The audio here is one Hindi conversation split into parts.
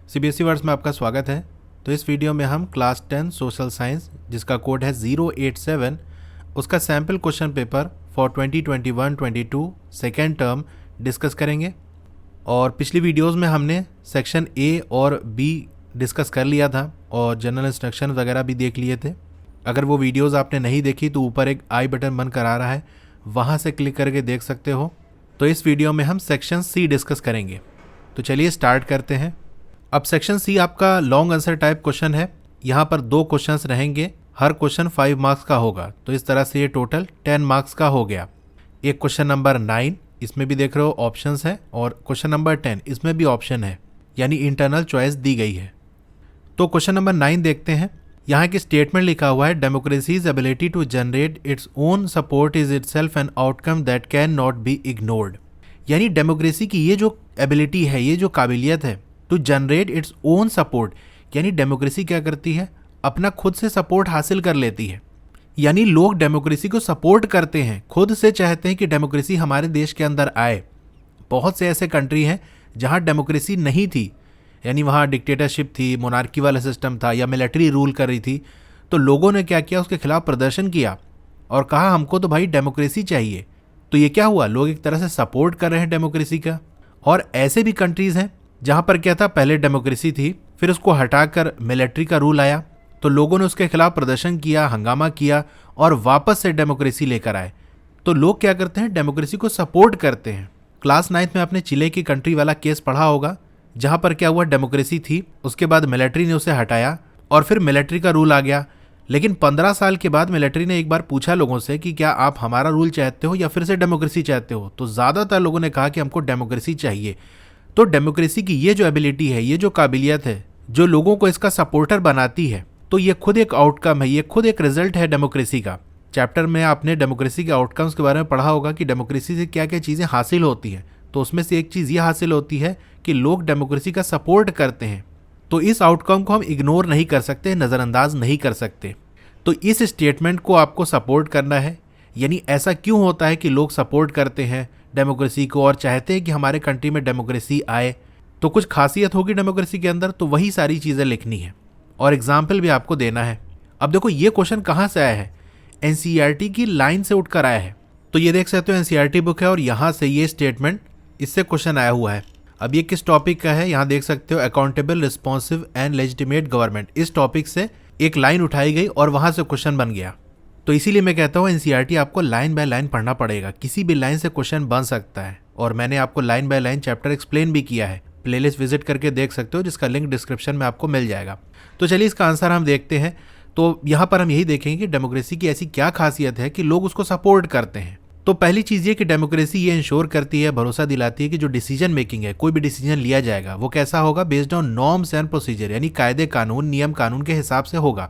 सीबीएसई वर्ड्स में आपका स्वागत है। तो इस वीडियो में हम क्लास 10 सोशल साइंस जिसका कोड है 087 उसका sample question paper for 2021-22 second term discuss करेंगे। और पिछली वीडियोस में हमने सेक्शन ए और बी डिस्कस कर लिया था और जनरल इंस्ट्रक्शन वगैरह भी देख लिए थे। अगर वो वीडियोस आपने नहीं देखी तो ऊपर एक आई बटन बन कर आ रहा है, वहाँ से क्लिक करके देख सकते हो। तो इस वीडियो में हम सेक्शन सी डिस्कस करेंगे। तो चलिए स्टार्ट करते हैं। अब सेक्शन सी आपका लॉन्ग आंसर टाइप क्वेश्चन है। यहाँ पर 2 क्वेश्चंस रहेंगे, हर क्वेश्चन 5 मार्क्स का होगा। तो इस तरह से ये टोटल 10 मार्क्स का हो गया। एक क्वेश्चन नंबर 9 इसमें भी देख रहे हो ऑप्शंस है, और क्वेश्चन नंबर 10 इसमें भी ऑप्शन है, यानी इंटरनल चॉइस दी गई है। तो क्वेश्चन नंबर 9 देखते हैं। यहाँ की स्टेटमेंट लिखा हुआ है, democracy's ability to generate its own support is itself an outcome that can not be ignored. यानी डेमोक्रेसी की ये जो एबिलिटी है, ये जो काबिलियत है, to generate its own support, यानी डेमोक्रेसी क्या करती है, अपना खुद से सपोर्ट हासिल कर लेती है। यानी लोग डेमोक्रेसी को सपोर्ट करते हैं, खुद से चाहते हैं कि डेमोक्रेसी हमारे देश के अंदर आए। बहुत से ऐसे कंट्री हैं जहां डेमोक्रेसी नहीं थी, यानी वहां डिक्टेटरशिप थी, मोनार्की वाला सिस्टम था या मिलिट्री रूल कर रही थी। तो लोगों ने क्या किया, उसके खिलाफ प्रदर्शन किया और कहा हमको तो भाई डेमोक्रेसी चाहिए। तो ये क्या हुआ, लोग एक तरह से सपोर्ट कर रहे हैं डेमोक्रेसी का। और ऐसे भी कंट्रीज हैं जहां पर क्या था, पहले डेमोक्रेसी थी, फिर उसको हटाकर मिलिट्री का रूल आया, तो लोगों ने उसके खिलाफ प्रदर्शन किया, हंगामा किया और वापस से डेमोक्रेसी लेकर आए। तो लोग क्या करते हैं, डेमोक्रेसी को सपोर्ट करते हैं। क्लास 9 में आपने चिले की कंट्री वाला केस पढ़ा होगा, जहां पर क्या हुआ, डेमोक्रेसी थी, उसके बाद मिलिट्री ने उसे हटाया और फिर मिलिट्री का रूल आ गया। लेकिन 15 साल के बाद मिलिट्री ने एक बार पूछा लोगों से कि क्या आप हमारा रूल चाहते हो या फिर से डेमोक्रेसी चाहते हो। तो ज़्यादातर लोगों ने कहा कि हमको डेमोक्रेसी चाहिए। तो डेमोक्रेसी की ये जो एबिलिटी है, ये जो काबिलियत है, जो लोगों को इसका सपोर्टर बनाती है, तो ये खुद एक आउटकम है, ये खुद एक रिजल्ट है डेमोक्रेसी का। चैप्टर में आपने डेमोक्रेसी के आउटकम्स के बारे में पढ़ा होगा कि डेमोक्रेसी से क्या क्या चीज़ें हासिल होती हैं। तो उसमें से एक चीज़ ये हासिल होती है कि लोग डेमोक्रेसी का सपोर्ट करते हैं। तो इस आउटकम को हम इग्नोर नहीं कर सकते, नज़रअंदाज नहीं कर सकते। तो इस स्टेटमेंट को आपको सपोर्ट करना है। यानी ऐसा क्यों होता है कि लोग सपोर्ट करते हैं डेमोक्रेसी को और चाहते हैं कि हमारे कंट्री में डेमोक्रेसी आए। तो कुछ खासियत होगी डेमोक्रेसी के अंदर, तो वही सारी चीज़ें लिखनी है और एग्जाम्पल भी आपको देना है। अब देखो ये क्वेश्चन कहाँ से आया है, एनसीईआरटी की लाइन से उठकर आया है। तो ये देख सकते हो एनसीईआरटी बुक है और यहाँ से ये स्टेटमेंट, इससे क्वेश्चन आया हुआ है। अब ये किस टॉपिक का है, यहाँ देख सकते हो, accountable, responsive and legitimate government. इस टॉपिक से एक लाइन उठाई गई और वहाँ से क्वेश्चन बन गया। तो इसीलिए मैं कहता हूँ एनसीईआरटी आपको लाइन बाय लाइन पढ़ना पड़ेगा, किसी भी लाइन से क्वेश्चन बन सकता है। और मैंने आपको line by line chapter explain भी किया है, प्लेलिस्ट विजिट करके देख सकते हो, जिसका लिंक डिस्क्रिप्शन में आपको मिल जाएगा। तो चलिए इसका आंसर हम देखते हैं। तो यहाँ पर हम यही देखेंगे कि डेमोक्रेसी की ऐसी क्या खासियत है कि लोग उसको सपोर्ट करते हैं। तो पहली चीज़ ये कि डेमोक्रेसी ये इंश्योर करती है, भरोसा दिलाती है कि जो डिसीजन मेकिंग है, कोई भी डिसीजन लिया जाएगा वो कैसा होगा, based on norms and procedure, यानी कायदे कानून, नियम कानून के हिसाब से होगा।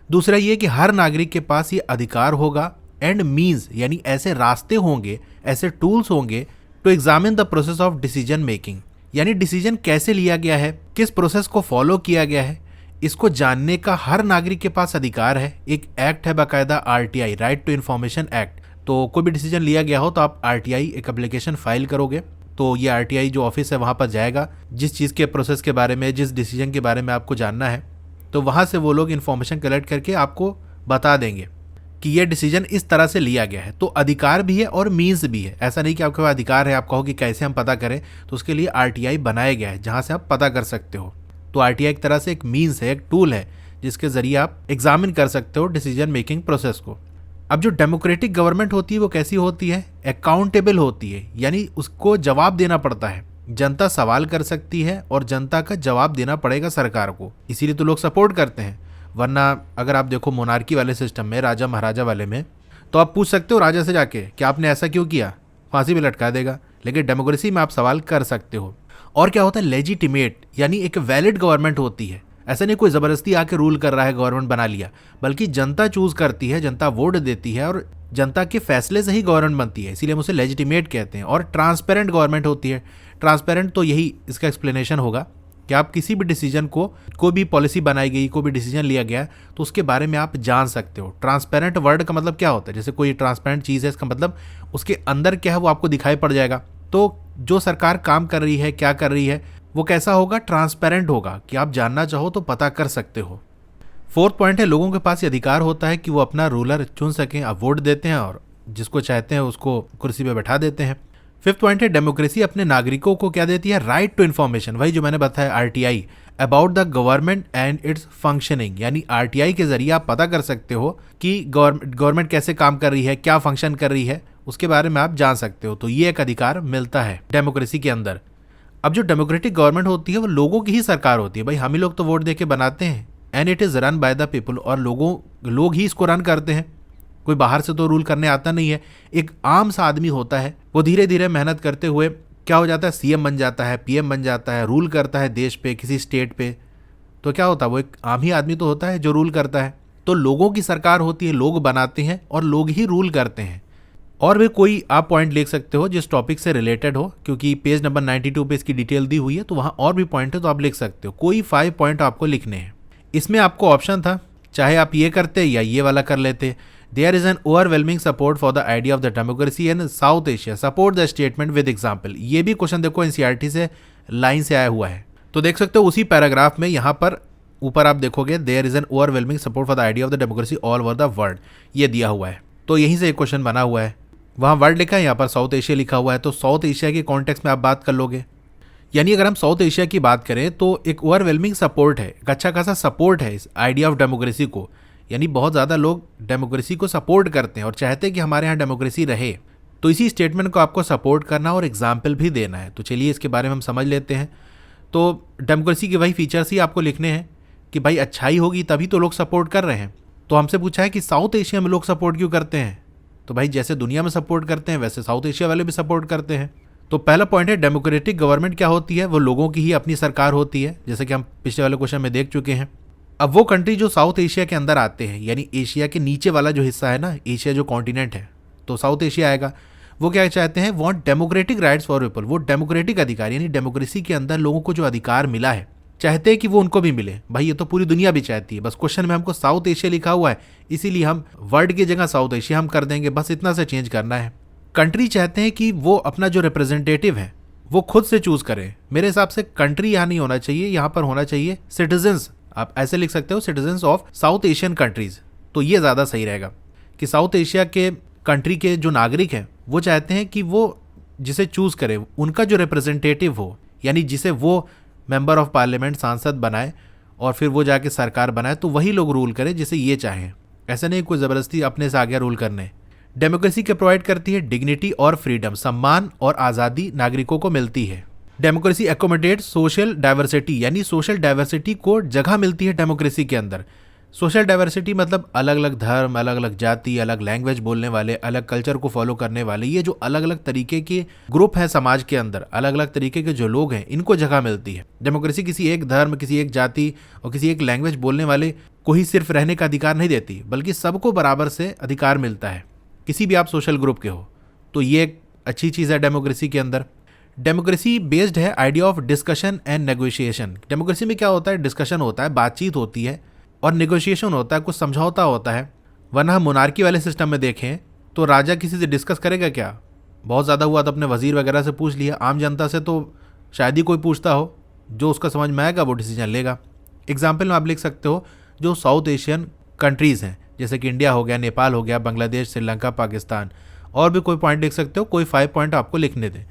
दूसरा ये कि हर नागरिक के पास ये अधिकार होगा एंड मीन्स, यानी ऐसे रास्ते होंगे, ऐसे टूल्स होंगे to examine the process of decision making, यानी डिसीजन कैसे लिया गया है, किस प्रोसेस को फॉलो किया गया है, इसको जानने का हर नागरिक के पास अधिकार है। एक एक्ट है बाकायदा, RTI, right to information act. तो कोई भी डिसीजन लिया गया हो तो आप आरटीआई एक एप्लीकेशन फाइल करोगे, तो ये आरटीआई जो ऑफिस है वहाँ पर जाएगा, जिस चीज़ के प्रोसेस के बारे में, जिस डिसीजन के बारे में आपको जानना है, तो वहाँ से वो लोग इन्फॉर्मेशन कलेक्ट करके आपको बता देंगे कि ये डिसीजन इस तरह से लिया गया है। तो अधिकार भी है और मीन्स भी है। ऐसा नहीं कि आपके पास अधिकार है, आप कहो कि कैसे हम पता करें, तो उसके लिए आरटीआई बनाया गया है जहाँ से आप पता कर सकते हो। तो आरटीआई एक तरह से एक मीन्स है, एक टूल है, जिसके ज़रिए आप एग्जामिन कर सकते हो डिसीजन मेकिंग प्रोसेस को। अब जो डेमोक्रेटिक गवर्नमेंट होती है वो कैसी होती है, अकाउंटेबल होती है, यानी उसको जवाब देना पड़ता है। जनता सवाल कर सकती है और जनता का जवाब देना पड़ेगा सरकार को, इसीलिए तो लोग सपोर्ट करते हैं। वरना अगर आप देखो मोनार्की वाले सिस्टम में, राजा महाराजा वाले में, तो आप पूछ सकते हो राजा से जाके कि आपने ऐसा क्यों किया, फांसी पे लटका देगा। लेकिन डेमोक्रेसी में आप सवाल कर सकते हो। और क्या होता है, लेजिटिमेट, यानी एक वैलिड गवर्नमेंट होती है। ऐसा नहीं कोई ज़बरदस्ती आके रूल कर रहा है, गवर्नमेंट बना लिया, बल्कि जनता चूज करती है, जनता वोट देती है और जनता के फैसले से ही गवर्नमेंट बनती है, इसीलिए हम उसे लेजिटिमेट कहते हैं। और ट्रांसपेरेंट गवर्नमेंट होती है। ट्रांसपेरेंट तो यही इसका एक्सप्लेनेशन होगा कि आप किसी भी डिसीजन को, कोई भी पॉलिसी बनाई गई, कोई भी डिसीजन लिया गया, तो उसके बारे में आप जान सकते हो। ट्रांसपेरेंट वर्ड का मतलब क्या होता है, जैसे कोई ट्रांसपेरेंट चीज़ है, इसका मतलब उसके अंदर क्या है वो आपको दिखाई पड़ जाएगा। तो जो सरकार काम कर रही है, क्या कर रही है, वो कैसा होगा, ट्रांसपेरेंट होगा कि आप जानना चाहो तो पता कर सकते हो। फोर्थ पॉइंट है लोगों के पास ये अधिकार होता है कि वो अपना रूलर चुन सकें, आप वोट देते हैं और जिसको चाहते हैं उसको कुर्सी पे बैठा देते हैं। फिफ्थ पॉइंट है डेमोक्रेसी अपने नागरिकों को क्या देती है, राइट टू इन्फॉर्मेशन, वही जो मैंने बताया RTI, about the government and it's functioning, यानी आरटीआई के जरिए आप पता कर सकते हो कि गवर्नमेंट कैसे काम कर रही है, क्या फंक्शन कर रही है, उसके बारे में आप जान सकते हो। तो ये एक अधिकार मिलता है डेमोक्रेसी के अंदर। अब जो डेमोक्रेटिक गवर्नमेंट होती है वो लोगों की ही सरकार होती है, भाई हम ही लोग तो वोट दे के बनाते हैं, and it is run by the people, और लोग ही इसको रन करते हैं, कोई बाहर से तो रूल करने आता नहीं है। एक आम सा आदमी होता है, वो धीरे धीरे मेहनत करते हुए क्या हो जाता है, सीएम बन जाता है, पीएम बन जाता है, रूल करता है देश पे, किसी स्टेट पे। तो क्या होता है, वो एक आम ही आदमी तो होता है जो रूल करता है। तो लोगों की सरकार होती है, लोग बनाते हैं और लोग ही रूल करते हैं। और भी कोई आप पॉइंट लिख सकते हो जिस टॉपिक से रिलेटेड हो, क्योंकि पेज नंबर 92 पे इसकी डिटेल दी हुई है, तो वहाँ और भी पॉइंट है तो आप लिख सकते हो। कोई 5 पॉइंट आपको लिखने हैं। इसमें आपको ऑप्शन था, चाहे आप ये करते या ये वाला कर लेते। There is an overwhelming support for the idea of the democracy in South Asia, support the statement with example. ये भी क्वेश्चन देखो एनसीईआरटी से लाइन से आया हुआ है, तो देख सकते हो उसी पैराग्राफ में यहाँ पर ऊपर आप देखोगे there is an overwhelming support for the idea of the democracy all over the world, ये दिया हुआ है। तो यहीं से एक क्वेश्चन बना हुआ है, वहाँ वर्ल्ड लिखा है, यहाँ पर साउथ एशिया लिखा हुआ है, तो साउथ एशिया के कॉन्टेक्स्ट में आप बात कर लोगे। यानी अगर हम साउथ एशिया की बात करें तो एक ओवरवेलमिंग सपोर्ट है, एक अच्छा खासा सपोर्ट है इस आइडिया ऑफ डेमोक्रेसी को, यानी बहुत ज़्यादा लोग डेमोक्रेसी को सपोर्ट करते हैं और चाहते हैं कि हमारे यहाँ डेमोक्रेसी रहे। तो इसी स्टेटमेंट को आपको सपोर्ट करना और एग्जाम्पल भी देना है। तो चलिए इसके बारे में हम समझ लेते हैं। तो डेमोक्रेसी के वही फीचर्स ही आपको लिखने हैं कि भाई अच्छाई होगी तभी तो लोग सपोर्ट कर रहे हैं। तो हमसे पूछा है कि साउथ एशिया में लोग सपोर्ट क्यों करते हैं, तो भाई जैसे दुनिया में सपोर्ट करते हैं वैसे साउथ एशिया वाले भी सपोर्ट करते हैं। तो पहला पॉइंट है डेमोक्रेटिक गवर्नमेंट क्या होती है, वो लोगों की ही अपनी सरकार होती है, जैसे कि हम पिछले वाले क्वेश्चन में देख चुके हैं। अब वो कंट्री जो साउथ एशिया के अंदर आते हैं, यानी एशिया के नीचे वाला जो हिस्सा है ना, एशिया जो कॉन्टिनेंट है तो साउथ एशिया आएगा, वो क्या चाहते हैं, want democratic rights for people, वो डेमोक्रेटिक अधिकार यानी डेमोक्रेसी के अंदर लोगों को जो अधिकार मिला है चाहते हैं कि वो उनको भी मिले। भाई ये तो पूरी दुनिया भी चाहती है, बस क्वेश्चन में हमको साउथ एशिया लिखा हुआ है इसीलिए हम वर्ल्ड की जगह साउथ एशिया हम कर देंगे, बस इतना से चेंज करना है। कंट्री चाहते हैं कि वो अपना जो रिप्रेजेंटेटिव है वो खुद से चूज करें। मेरे हिसाब से कंट्री यहाँ नहीं होना चाहिए, यहाँ पर होना चाहिए सिटीजन्स, आप ऐसे लिख सकते हो citizens of south Asian countries, तो ये ज़्यादा सही रहेगा कि साउथ एशिया के कंट्री के जो नागरिक हैं वो चाहते हैं कि वो जिसे चूज करे उनका जो रिप्रेजेंटेटिव हो, यानी जिसे वो मेंबर ऑफ पार्लियामेंट सांसद बनाए और फिर वो जाके सरकार बनाए, तो वही लोग रूल करें जिसे ये चाहें, ऐसा नहीं कोई ज़बरदस्ती अपने से आगे रूल करने। डेमोक्रेसी क्या प्रोवाइड करती है, डिग्निटी और फ्रीडम, सम्मान और आज़ादी नागरिकों को मिलती है। डेमोक्रेसी एकोमोडेट सोशल डाइवर्सिटी, यानी सोशल डाइवर्सिटी को जगह मिलती है डेमोक्रेसी के अंदर। सोशल डाइवर्सिटी मतलब अलग अलग धर्म, अलग अलग जाति, अलग लैंग्वेज बोलने वाले, अलग कल्चर को फॉलो करने वाले, ये जो अलग अलग तरीके के ग्रुप हैं समाज के अंदर, अलग अलग तरीके के जो लोग हैं इनको जगह मिलती है। डेमोक्रेसी किसी एक धर्म, किसी एक जाति और किसी एक लैंग्वेज बोलने वाले को ही सिर्फ रहने का अधिकार नहीं देती, बल्कि सबको बराबर से अधिकार मिलता है, किसी भी आप सोशल ग्रुप के हो। तो ये एक अच्छी चीज़ है डेमोक्रेसी के अंदर। डेमोक्रेसी बेस्ड है idea of discussion and negotiation. Democracy में क्या होता है, डिस्कशन होता है, बातचीत होती है और नेगोशिएशन होता है, कुछ समझौता होता है। वरना हम मोनार्की वाले सिस्टम में देखें तो राजा किसी से डिस्कस करेगा क्या, बहुत ज़्यादा हुआ तो अपने वजीर वगैरह से पूछ लिया, आम जनता से तो शायद ही कोई पूछता हो, जो उसका समझ में आएगा वो डिसीजन लेगा। एग्जाम्पल में आप लिख सकते हो जो साउथ एशियन कंट्रीज़ हैं जैसे कि इंडिया हो गया, नेपाल हो गया, बांग्लादेश, श्रीलंका, पाकिस्तान, और भी कोई पॉइंट लिख सकते हो, कोई 5 पॉइंट आपको लिखने दें।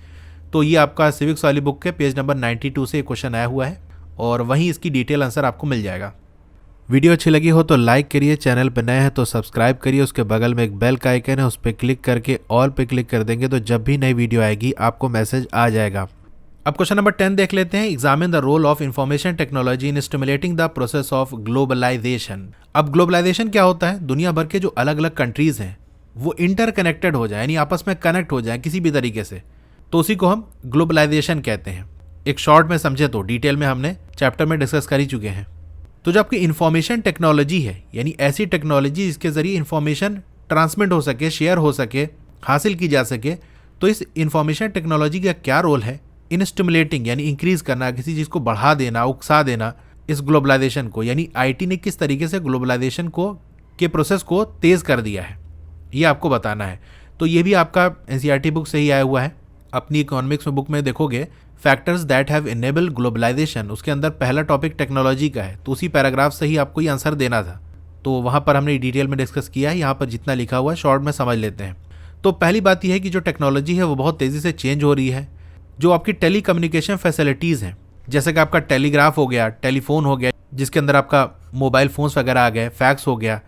तो ये आपका सिविक्स वाली बुक के पेज नंबर 92 से क्वेश्चन आया हुआ है और वहीं इसकी डिटेल आंसर आपको मिल जाएगा। वीडियो अच्छी लगी हो तो लाइक करिए, चैनल पर नए हैं तो सब्सक्राइब करिए, उसके बगल में एक बेल का आइकन है उस पर क्लिक करके ऑल पे क्लिक कर देंगे तो जब भी नई वीडियो आएगी आपको मैसेज आ जाएगा। अब क्वेश्चन नंबर 10 देख लेते हैं। Examine the role of information technology in stimulating the process of globalisation. अब ग्लोबलाइजेशन क्या होता है, दुनिया भर के जो अलग अलग कंट्रीज हैं वो इंटरकनेक्टेड हो जाए, यानी आपस में कनेक्ट हो जाए किसी भी तरीके से, तो उसी को हम ग्लोबलाइजेशन कहते हैं। एक शॉर्ट में समझे तो डिटेल में हमने चैप्टर में डिस्कस कर ही चुके हैं। तो जो आपकी इंफॉर्मेशन टेक्नोलॉजी है, यानी ऐसी टेक्नोलॉजी जिसके जरिए इंफॉर्मेशन ट्रांसमिट हो सके, शेयर हो सके, हासिल की जा सके, तो इस इंफॉर्मेशन टेक्नोलॉजी का क्या रोल है इन स्टिमुलेटिंग, यानी इंक्रीज करना, किसी चीज़ को बढ़ा देना, उकसा देना, इस ग्लोबलाइजेशन को, यानी आईटी ने किस तरीके से ग्लोबलाइजेशन को के प्रोसेस को तेज़ कर दिया है, ये आपको बताना है। तो ये भी आपका एनसीईआरटी बुक से ही आया हुआ है। अपनी इकोनॉमिक्स में बुक में देखोगे factors that have enabled globalisation, उसके अंदर पहला टॉपिक टेक्नोलॉजी का है, तो उसी पैराग्राफ से ही आपको ये आंसर देना था। तो वहाँ पर हमने डिटेल में डिस्कस किया है, यहाँ पर जितना लिखा हुआ है शॉर्ट में समझ लेते हैं। तो पहली बात यह है कि जो टेक्नोलॉजी है वो बहुत तेज़ी से चेंज हो रही है। जो आपकी टेली कम्युनिकेशन फैसिलिटीज़ हैं, जैसे कि आपका टेलीग्राफ हो गया, टेलीफोन हो गया, जिसके अंदर आपका मोबाइल फ़ोन्स वगैरह आ गए, फैक्स हो गया,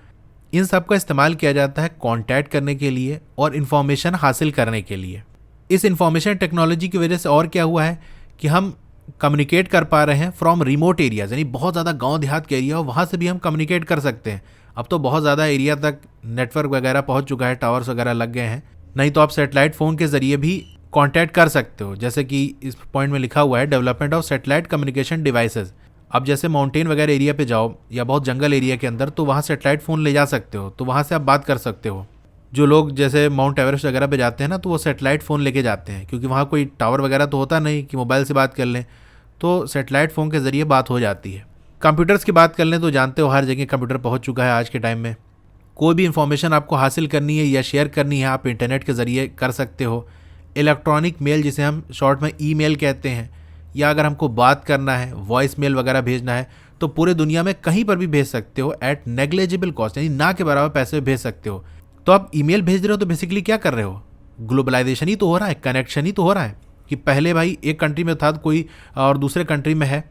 इन सब का इस्तेमाल किया जाता है कॉन्टैक्ट करने के लिए और इन्फॉर्मेशन हासिल करने के लिए। इस इंफॉर्मेशन टेक्नोलॉजी की वजह से और क्या हुआ है कि हम कम्युनिकेट कर पा रहे हैं फ्रॉम रिमोट एरियाज़, यानी बहुत ज़्यादा गांव देहात के एरिया हो, वहाँ से भी हम कम्युनिकेट कर सकते हैं। अब तो बहुत ज़्यादा एरिया तक नेटवर्क वगैरह पहुँच चुका है, टावर्स वगैरह लग गए हैं। नहीं तो आप सैटेलाइट फ़ोन के ज़रिए भी कॉन्टैक्ट कर सकते हो, जैसे कि इस पॉइंट में लिखा हुआ है development of satellite communication devices. अब जैसे माउंटेन वगैरह एरिया पे जाओ या बहुत जंगल एरिया के अंदर, तो वहाँ सैटेलाइट फ़ोन ले जा सकते हो, तो वहाँ से आप बात कर सकते हो। जो लोग जैसे माउंट एवरेस्ट वगैरह पे जाते हैं ना, तो वो सैटेलाइट फ़ोन लेके जाते हैं, क्योंकि वहाँ कोई टावर वगैरह तो होता नहीं कि मोबाइल से बात कर लें, तो सैटेलाइट फ़ोन के ज़रिए बात हो जाती है। कंप्यूटर्स की बात कर लें तो जानते हो हर जगह कंप्यूटर पहुँच चुका है आज के टाइम में। कोई भी इंफॉर्मेशन आपको हासिल करनी है या शेयर करनी है, आप इंटरनेट के ज़रिए कर सकते हो। इलेक्ट्रॉनिक मेल, जिसे हम शॉर्ट में ईमेल कहते हैं, या अगर हमको बात करना है, वॉइस मेल वगैरह भेजना है, तो पूरे दुनिया में कहीं पर भी भेज सकते हो एट नेग्लिजिबल कॉस्ट, यानी ना के बराबर पैसे भेज सकते हो। तो आप ईमेल भेज रहे हो तो बेसिकली क्या कर रहे हो, ग्लोबलाइजेशन ही तो हो रहा है, कनेक्शन ही तो हो रहा है। कि पहले भाई एक कंट्री में था कोई और दूसरे कंट्री में है,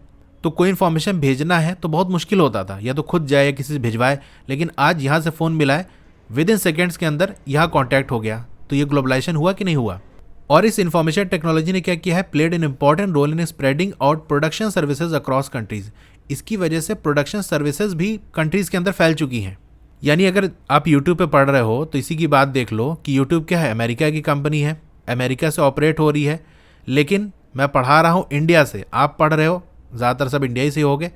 तो कोई इन्फॉर्मेशन भेजना है तो बहुत मुश्किल होता था, या तो खुद जाए या किसी से भिजवाए। लेकिन आज यहाँ से फ़ोन मिला है, विद इन सेकेंड्स के अंदर यहाँ कॉन्टैक्ट हो गया। तो ये ग्लोबलाइजेशन हुआ कि नहीं हुआ। और इस इंफॉर्मेशन टेक्नोलॉजी ने क्या किया है, played an important role in spreading out production services across countries. इसकी वजह से प्रोडक्शन सर्विसेज भी कंट्रीज़ के अंदर फैल चुकी हैं। यानी अगर आप यूट्यूब पे पढ़ रहे हो तो इसी की बात देख लो कि यूट्यूब क्या है, अमेरिका की कंपनी है, अमेरिका से ऑपरेट हो रही है। लेकिन मैं पढ़ा रहा हूँ इंडिया से, आप पढ़ रहे हो ज़्यादातर सब इंडिया ही से होगे।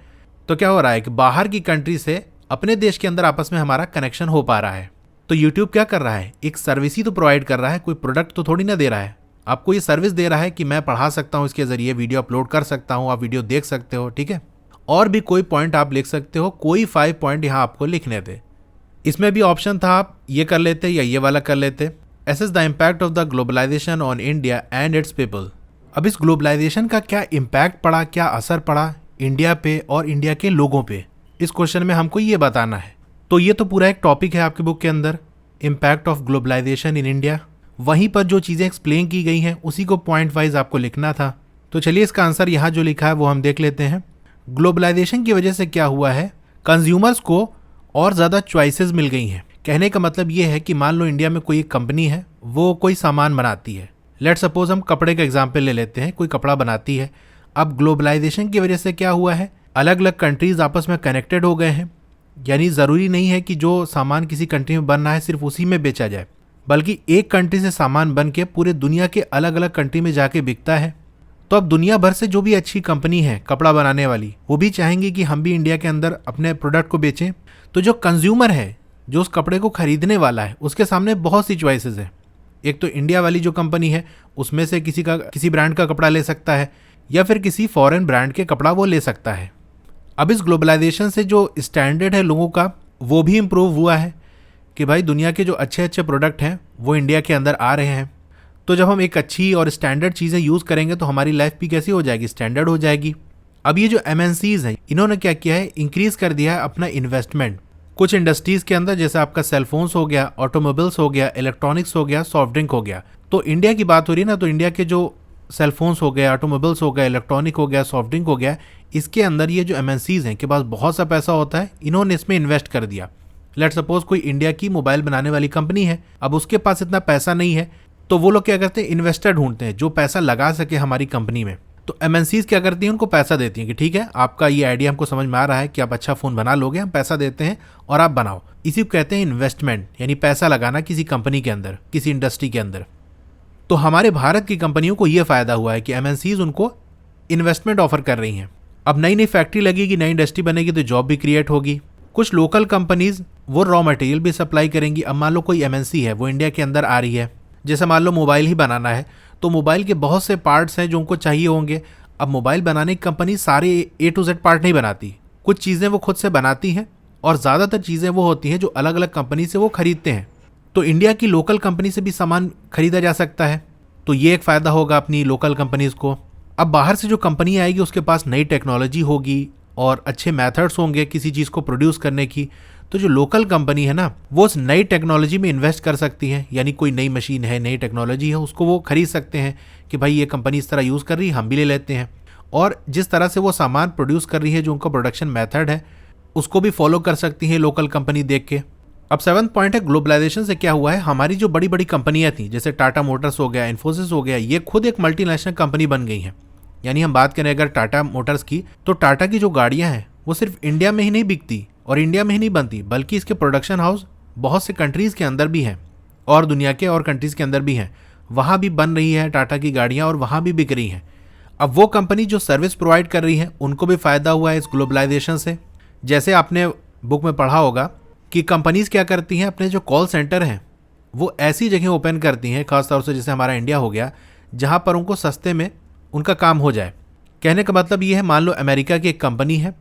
तो क्या हो रहा है कि बाहर की कंट्री से अपने देश के अंदर आपस में हमारा कनेक्शन हो पा रहा है। तो यूट्यूब क्या कर रहा है, एक सर्विस ही तो प्रोवाइड कर रहा है, कोई प्रोडक्ट तो थोड़ी ना दे रहा है। आपको ये सर्विस दे रहा है कि मैं पढ़ा सकता हूँ, इसके ज़रिए वीडियो अपलोड कर सकता हूँ, आप वीडियो देख सकते हो, ठीक है। और भी कोई पॉइंट आप लिख सकते हो, कोई 5 पॉइंट यहाँ आपको लिखने थे। इसमें भी ऑप्शन था आप ये कर लेते या ये वाला कर लेते। Assess the impact of the globalisation on India and its people. अब इस ग्लोबलाइजेशन का क्या इम्पैक्ट पड़ा, क्या असर पड़ा इंडिया पे और इंडिया के लोगों पे, इस क्वेश्चन में हमको ये बताना है। तो ये तो पूरा एक टॉपिक है आपकी बुक के अंदर, impact of globalisation in India. वहीं पर जो चीज़ें एक्सप्लेन की गई हैं उसी को पॉइंट वाइज आपको लिखना था। तो चलिए इसका आंसर यहाँ जो लिखा है वो हम देख लेते हैं। ग्लोबलाइजेशन की वजह से क्या हुआ है, कंज्यूमर्स को और ज़्यादा चॉइसेस मिल गई हैं। कहने का मतलब ये है कि मान लो इंडिया में कोई एक कंपनी है, वो कोई सामान बनाती है। लेट सपोज हम कपड़े का एग्जाम्पल ले लेते हैं, कोई कपड़ा बनाती है। अब ग्लोबलाइजेशन की वजह से क्या हुआ है, अलग अलग कंट्रीज़ आपस में कनेक्टेड हो गए हैं। यानी ज़रूरी नहीं है कि जो सामान किसी कंट्री में बनना है सिर्फ उसी में बेचा जाए, बल्कि एक कंट्री से सामान बन के पूरे दुनिया के अलग अलग कंट्री में जाके बिकता है। तो अब दुनिया भर से जो भी अच्छी कंपनी है कपड़ा बनाने वाली, वो भी चाहेंगे कि हम भी इंडिया के अंदर अपने प्रोडक्ट को बेचें। तो जो कंज्यूमर है, जो उस कपड़े को खरीदने वाला है, उसके सामने बहुत सी चॉइसेस हैं। एक तो इंडिया वाली जो कंपनी है उसमें से किसी ब्रांड का कपड़ा ले सकता है, या फिर किसी फॉरेन ब्रांड के कपड़ा वो ले सकता है। अब इस ग्लोबलाइजेशन से जो स्टैंडर्ड है लोगों का वो भी इम्प्रूव हुआ है कि भाई दुनिया के जो अच्छे अच्छे प्रोडक्ट हैं वो इंडिया के अंदर आ रहे हैं। तो जब हम एक अच्छी और स्टैंडर्ड चीज़ें यूज़ करेंगे तो हमारी लाइफ भी कैसी हो जाएगी, स्टैंडर्ड हो जाएगी। अब ये जो MNCs हैं, इन्होंने क्या किया है, इंक्रीज़ कर दिया है अपना इन्वेस्टमेंट कुछ इंडस्ट्रीज़ के अंदर, जैसे आपका सेलफोन्स हो गया, ऑटोमोबाइल्स हो गया, इलेक्ट्रॉनिक्स हो गया, सॉफ्ट ड्रिंक हो गया। तो इंडिया की बात हो रही है ना, तो इंडिया के जो सेलफोन्स हो गए, ऑटोमोबाइल्स हो गए, इलेक्ट्रॉनिक हो गया, सॉफ्ट ड्रिंक हो गया, इसके अंदर ये जो MNCs हैं के पास बहुत सा पैसा होता है, इन्होंने इसमें इन्वेस्ट कर दिया। लेट सपोज कोई इंडिया की मोबाइल बनाने वाली कंपनी है, अब उसके पास इतना पैसा नहीं है, तो वो लोग क्या करते हैं, इन्वेस्टर ढूंढते हैं जो पैसा लगा सके हमारी कंपनी में। तो MNCs क्या करती हैं, उनको पैसा देती हैं कि ठीक है, आपका ये आइडिया हमको समझ में आ रहा है कि आप अच्छा फ़ोन बना लोगे, हम पैसा देते हैं और आप बनाओ। इसी को कहते हैं इन्वेस्टमेंट, यानी पैसा लगाना किसी कंपनी के अंदर, किसी इंडस्ट्री के अंदर। तो हमारे भारत की कंपनियों को ये फ़ायदा हुआ है कि MNCs उनको इन्वेस्टमेंट ऑफर कर रही हैं। अब नई नई फैक्ट्री लगेगी, नई इंडस्ट्री बनेगी तो जॉब भी क्रिएट होगी। कुछ लोकल कंपनीज वो रॉ मटेरियल भी सप्लाई करेंगी। अब मान लो कोई MNC है वो इंडिया के अंदर आ रही है, जैसे मान लो मोबाइल ही बनाना है, तो मोबाइल के बहुत से पार्ट्स हैं जो उनको चाहिए होंगे। अब मोबाइल बनाने की कंपनी सारे A to Z पार्ट नहीं बनाती, कुछ चीज़ें वो खुद से बनाती हैं और ज़्यादातर चीज़ें वो होती हैं जो अलग अलग कंपनी से वो खरीदते हैं। तो इंडिया की लोकल कंपनी से भी सामान खरीदा जा सकता है, तो ये एक फ़ायदा होगा अपनी लोकल कंपनीज़ को। अब बाहर से जो कंपनी आएगी उसके पास नई टेक्नोलॉजी होगी और अच्छे मेथड्स होंगे किसी चीज़ को प्रोड्यूस करने की। तो जो लोकल कंपनी है ना, वो उस नई टेक्नोलॉजी में इन्वेस्ट कर सकती है, यानी कोई नई मशीन है, नई टेक्नोलॉजी है, उसको वो खरीद सकते हैं कि भाई ये कंपनी इस तरह यूज़ कर रही है, हम भी ले लेते हैं। और जिस तरह से वो सामान प्रोड्यूस कर रही है, जो उनका प्रोडक्शन मेथड है, उसको भी फॉलो कर सकती है लोकल कंपनी देख के। अब 7th पॉइंट है ग्लोबलाइजेशन से क्या हुआ है, हमारी जो बड़ी बड़ी कंपनियां थी जैसे टाटा मोटर्स हो गया, इन्फोसिस हो गया, ये खुद एक मल्टीनेशनल कंपनी बन गई हैं। यानी हम बात करें अगर टाटा मोटर्स की, तो टाटा की जो गाड़ियां हैं वो सिर्फ इंडिया में ही नहीं बिकती और इंडिया में ही नहीं बनती, बल्कि इसके प्रोडक्शन हाउस बहुत से कंट्रीज़ के अंदर भी हैं और दुनिया के और कंट्रीज़ के अंदर भी हैं। वहाँ भी बन रही है टाटा की गाड़ियाँ और वहाँ भी बिक रही हैं। अब वो कंपनी जो सर्विस प्रोवाइड कर रही है उनको भी फ़ायदा हुआ है इस ग्लोबलाइजेशन से। जैसे आपने बुक में पढ़ा होगा कि कंपनीज़ क्या करती हैं, अपने जो कॉल सेंटर हैं वो ऐसी जगह ओपन करती हैं, खासतौर से जैसे हमारा इंडिया हो गया, जहाँ पर उनको सस्ते में उनका काम हो जाए। कहने का मतलब ये है, मान लो अमेरिका की एक कंपनी है,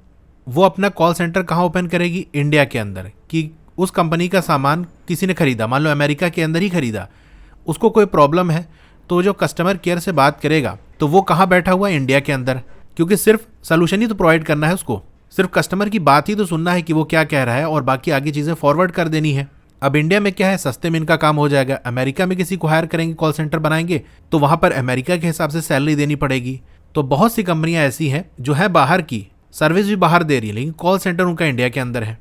वो अपना कॉल सेंटर कहाँ ओपन करेगी, इंडिया के अंदर, कि उस कंपनी का सामान किसी ने खरीदा, मान लो अमेरिका के अंदर ही खरीदा, उसको कोई प्रॉब्लम है तो जो कस्टमर केयर से बात करेगा तो वो कहाँ बैठा हुआ है, इंडिया के अंदर, क्योंकि सिर्फ सोल्यूशन ही तो प्रोवाइड करना है उसको, सिर्फ कस्टमर की बात ही तो सुनना है कि वो क्या कह रहा है और बाकी आगे चीज़ें फॉरवर्ड कर देनी है। अब इंडिया में क्या है, सस्ते में इनका काम हो जाएगा। अमेरिका में किसी को हायर करेंगे, कॉल सेंटर बनाएंगे, तो वहाँ पर अमेरिका के हिसाब से सैलरी देनी पड़ेगी। तो बहुत सी कंपनियाँ ऐसी हैं जो है बाहर की, सर्विस भी बाहर दे रही है, लेकिन कॉल सेंटर उनका इंडिया के अंदर है।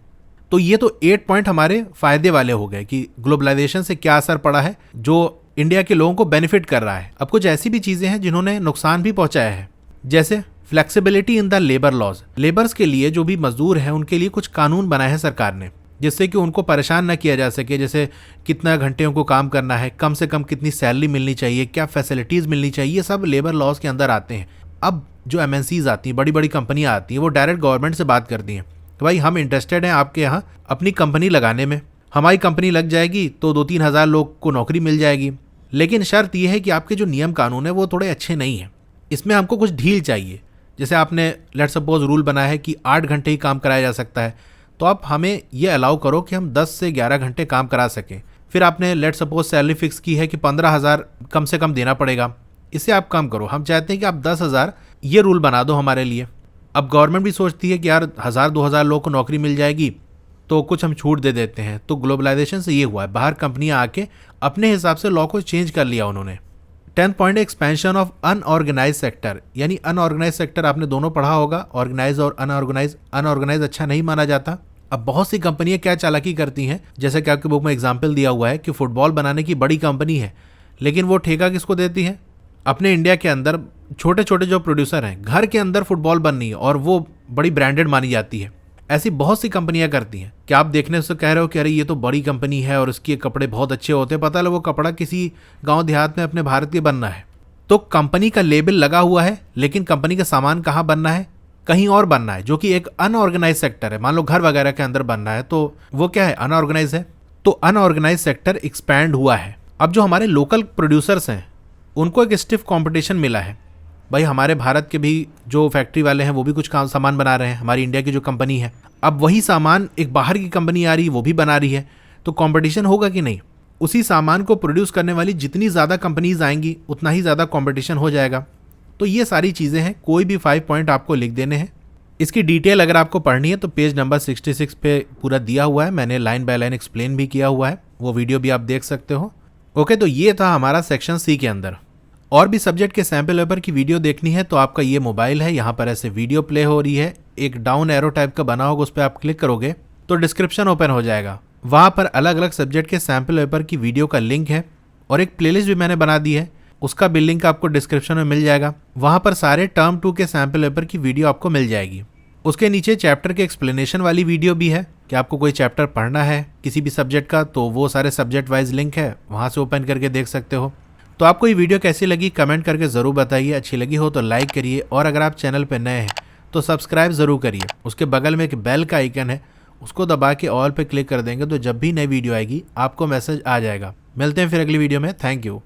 तो ये तो 8 पॉइंट हमारे फायदे वाले हो गए कि ग्लोबलाइजेशन से क्या असर पड़ा है जो इंडिया के लोगों को बेनिफिट कर रहा है। अब कुछ ऐसी भी चीज़ें हैं जिन्होंने नुकसान भी पहुंचाया है, जैसे flexibility in the labour laws. Labours के लिए, जो भी मजदूर हैं, उनके लिए कुछ कानून बनाए हैं सरकार ने, जिससे कि उनको परेशान न किया जा सके। जैसे कितना घंटे उनको काम करना है, कम से कम कितनी सैलरी मिलनी चाहिए, क्या फैसिलिटीज़ मिलनी चाहिए, ये सब लेबर लॉज के अंदर आते हैं। अब जो MNCs आती हैं, बड़ी बड़ी कंपनियां आती हैं, वो डायरेक्ट गवर्नमेंट से बात करती हैं कि भाई हम इंटरेस्टेड हैं आपके यहाँ अपनी कंपनी लगाने में, हमारी कंपनी लग जाएगी तो 2-3 हज़ार लोग को नौकरी मिल जाएगी, लेकिन शर्त यह है कि आपके जो नियम कानून है वो थोड़े अच्छे नहीं हैं, इसमें हमको कुछ ढील चाहिए। जैसे आपने लेट्स सपोज रूल बनाया है कि 8 घंटे ही काम कराया जा सकता है, तो आप हमें ये अलाउ करो कि हम 10 से 11 घंटे काम करा सकें। फिर आपने लेट्स सपोज सैलरी फिक्स की है कि 15,000 कम से कम देना पड़ेगा, इससे आप काम करो, हम चाहते हैं कि आप 10,000 ये रूल बना दो हमारे लिए। अब गवर्नमेंट भी सोचती है कि यार 1,000-2,000 लोग को नौकरी मिल जाएगी तो कुछ हम छूट दे देते हैं। तो ग्लोबलाइजेशन से ये हुआ है, बाहर कंपनियां आके अपने हिसाब से लॉ को चेंज कर लिया उन्होंने। 10th point, expansion of unorganise sector. यानी अनऑर्गेनाइज सेक्टर आपने दोनों पढ़ा होगा, ऑर्गेनाइज और अनऑर्गेनाइज। अनऑर्गेनाइज अच्छा नहीं माना जाता। अब बहुत सी कंपनियां क्या चालाकी करती हैं, जैसे कि आपके बुक में एग्जाम्पल दिया हुआ है कि फुटबॉल बनाने की बड़ी कंपनी है, लेकिन वो ठेका किसको देती है, अपने इंडिया के अंदर छोटे छोटे जो प्रोड्यूसर हैं, घर के अंदर फुटबॉल बननी है और वो बड़ी ब्रांडेड मानी जाती है। ऐसी बहुत सी कंपनियां करती हैं कि आप देखने से कह रहे हो कि अरे ये तो बड़ी कंपनी है और इसके कपड़े बहुत अच्छे होते हैं, पता लगे वो कपड़ा किसी गांव देहात में अपने भारत के बनना है। तो कंपनी का लेबल लगा हुआ है, लेकिन कंपनी का सामान कहाँ बनना है, कहीं और बनना है, जो कि एक अनऑर्गेनाइज सेक्टर है। मान लो घर वगैरह के अंदर बनना है, तो वो क्या है, अनऑर्गेनाइज है। तो अनऑर्गेनाइज सेक्टर एक्सपैंड हुआ है। अब जो हमारे लोकल प्रोड्यूसर्स हैं उनको एक स्टिफ कंपटीशन मिला है। भाई हमारे भारत के भी जो फैक्ट्री वाले हैं वो भी कुछ काम सामान बना रहे हैं, हमारी इंडिया की जो कंपनी है, अब वही सामान एक बाहर की कंपनी आ रही है वो भी बना रही है, तो कंपटीशन होगा कि नहीं। उसी सामान को प्रोड्यूस करने वाली जितनी ज़्यादा कंपनीज आएंगी उतना ही ज़्यादा कंपटीशन हो जाएगा। तो ये सारी चीज़ें हैं, कोई भी 5 पॉइंट आपको लिख देने हैं। इसकी डिटेल अगर आपको पढ़नी है तो पेज नंबर 66 पे पूरा दिया हुआ है, मैंने लाइन बाय लाइन एक्सप्लेन भी किया हुआ है, वो वीडियो भी आप देख सकते हो। ओके, तो ये था हमारा सेक्शन सी के अंदर। और भी सब्जेक्ट के सैम्पल पेपर की वीडियो देखनी है तो आपका ये मोबाइल है, यहाँ पर ऐसे वीडियो प्ले हो रही है, एक डाउन एरो टाइप का बना होगा, उस पर आप क्लिक करोगे तो डिस्क्रिप्शन ओपन हो जाएगा। वहाँ पर अलग अलग सब्जेक्ट के सैम्पल पेपर की वीडियो का लिंक है और एक प्लेलिस्ट भी मैंने बना दी है, उसका भी लिंक आपको डिस्क्रिप्शन में मिल जाएगा। वहाँ पर सारे टर्म 2 के सैम्पल पेपर की वीडियो आपको मिल जाएगी। उसके नीचे चैप्टर के एक्सप्लेनेशन वाली वीडियो भी है कि आपको कोई चैप्टर पढ़ना है किसी भी सब्जेक्ट का, तो वो सारे सब्जेक्ट वाइज लिंक है, वहाँ से ओपन करके देख सकते हो। तो आपको ये वीडियो कैसी लगी कमेंट करके ज़रूर बताइए, अच्छी लगी हो तो लाइक करिए और अगर आप चैनल पर नए हैं तो सब्सक्राइब ज़रूर करिए। उसके बगल में एक बेल का आइकन है, उसको दबा के ऑल पे क्लिक कर देंगे तो जब भी नई वीडियो आएगी आपको मैसेज आ जाएगा। मिलते हैं फिर अगली वीडियो में, थैंक यू।